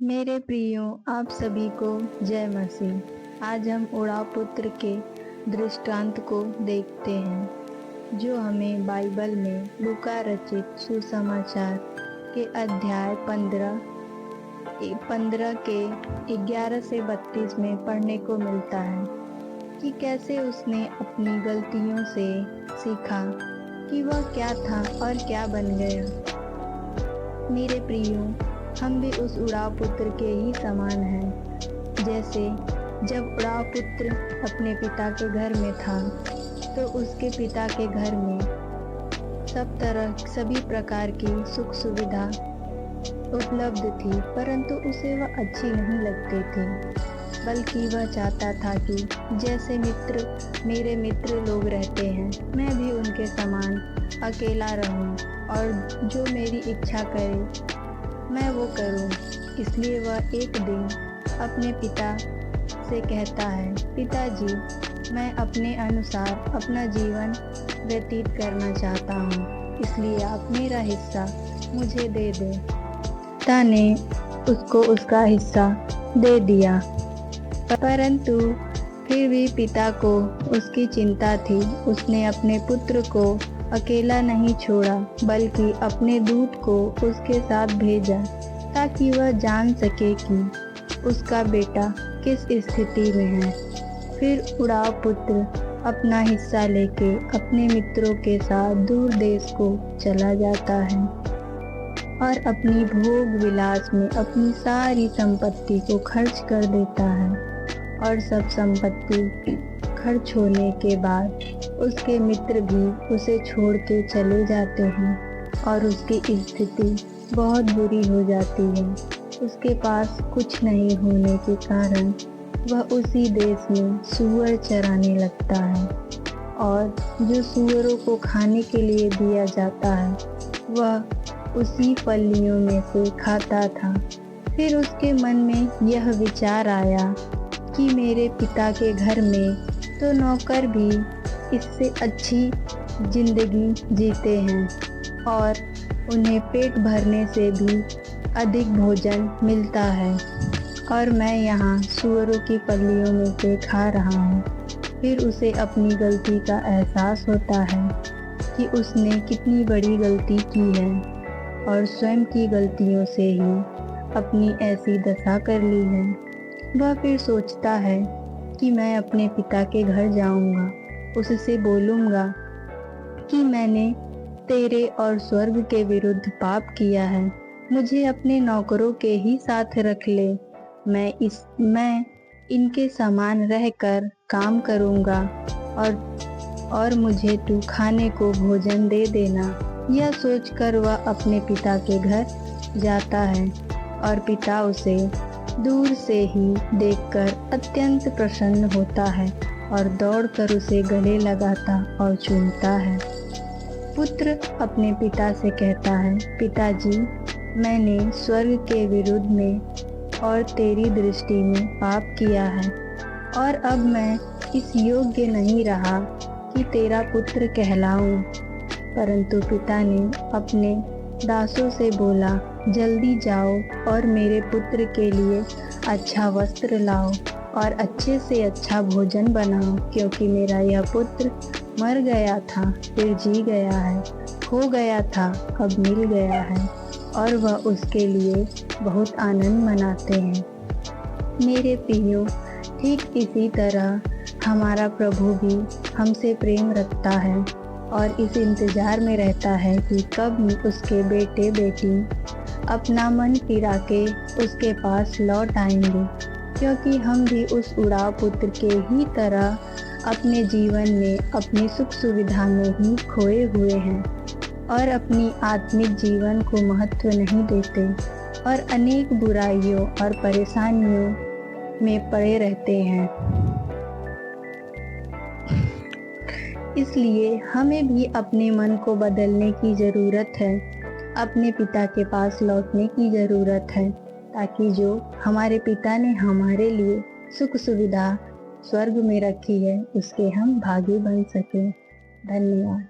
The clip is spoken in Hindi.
मेरे प्रियो, आप सभी को जय मसीह। आज हम उड़ाव पुत्र के दृष्टांत को देखते हैं, जो हमें बाइबल में लूका रचित सुसमाचार के अध्याय 15 के 11 से 32 में पढ़ने को मिलता है कि कैसे उसने अपनी गलतियों से सीखा कि वह क्या था और क्या बन गया। मेरे प्रियो, हम भी उस उड़ाव पुत्र के ही समान हैं। जैसे जब उड़ाव पुत्र अपने पिता के घर में था, तो उसके पिता के घर में सभी प्रकार की सुख सुविधा उपलब्ध थी, परंतु उसे वह अच्छी नहीं लगती थी। बल्कि वह चाहता था कि जैसे मेरे मित्र लोग रहते हैं, मैं भी उनके समान अकेला रहूं और जो मेरी इच्छा करे मैं वो करूं। इसलिए वह एक दिन अपने पिता से कहता है, पिताजी, मैं अपने अनुसार अपना जीवन व्यतीत करना चाहता हूं, इसलिए आप मेरा हिस्सा मुझे दे दें। पिता ने उसको उसका हिस्सा दे दिया, परंतु फिर भी पिता को उसकी चिंता थी। उसने अपने पुत्र को अकेला नहीं छोड़ा, बल्कि अपने दूत को उसके साथ भेजा, ताकि वह जान सके कि उसका बेटा किस स्थिति में है। फिर उड़ाव पुत्र अपना हिस्सा लेके अपने मित्रों के साथ दूर देश को चला जाता है और अपनी भोग विलास में अपनी सारी संपत्ति को खर्च कर देता है। और सब संपत्ति खर्च होने के बाद उसके मित्र भी उसे छोड़ के चले जाते हैं और उसकी स्थिति बहुत बुरी हो जाती है। उसके पास कुछ नहीं होने के कारण वह उसी देश में सूअर चराने लगता है, और जो सूअरों को खाने के लिए दिया जाता है वह उसी फलियों में से खाता था। फिर उसके मन में यह विचार आया कि मेरे पिता के घर में तो नौकर भी इससे अच्छी जिंदगी जीते हैं और उन्हें पेट भरने से भी अधिक भोजन मिलता है, और मैं यहाँ सूअरों की फलियों में से खा रहा हूँ। फिर उसे अपनी गलती का एहसास होता है कि उसने कितनी बड़ी गलती की है और स्वयं की गलतियों से ही अपनी ऐसी दशा कर ली है। वह फिर सोचता है कि मैं अपने पिता के घर जाऊंगा, उससे बोलूंगा कि मैंने तेरे और स्वर्ग के विरुद्ध पाप किया है, मुझे अपने नौकरों के ही साथ रख ले। मैं इनके समान रहकर काम करूंगा और मुझे तू खाने को भोजन दे देना। यह सोचकर वह अपने पिता के घर जाता है और पिता उसे दूर से ही देखकर अत्यंत प्रसन्न होता है और दौड़कर उसे गले लगाता और चूमता है। पुत्र अपने पिता से कहता है, पिताजी, मैंने स्वर्ग के विरुद्ध में और तेरी दृष्टि में पाप किया है, और अब मैं इस योग्य नहीं रहा कि तेरा पुत्र कहलाऊं। परंतु पिता ने अपने दासों से बोला, जल्दी जाओ और मेरे पुत्र के लिए अच्छा वस्त्र लाओ और अच्छे से अच्छा भोजन बनाओ, क्योंकि मेरा यह पुत्र मर गया था फिर जी गया है, खो गया था अब मिल गया है। और वह उसके लिए बहुत आनंद मनाते हैं। मेरे प्रियो, ठीक इसी तरह हमारा प्रभु भी हमसे प्रेम रखता है और इस इंतजार में रहता है कि कब उसके बेटे बेटी अपना मन फिरा के उसके पास लौट आएंगे, क्योंकि हम भी उस उड़ाव पुत्र के ही तरह अपने जीवन में अपनी सुख सुविधा में ही खोए हुए हैं और अपनी आत्मिक जीवन को महत्व नहीं देते और अनेक बुराइयों और परेशानियों में पड़े रहते हैं। इसलिए हमें भी अपने मन को बदलने की ज़रूरत है, अपने पिता के पास लौटने की ज़रूरत है, ताकि जो हमारे पिता ने हमारे लिए सुख सुविधा स्वर्ग में रखी है उसके हम भागी बन सकें। धन्यवाद।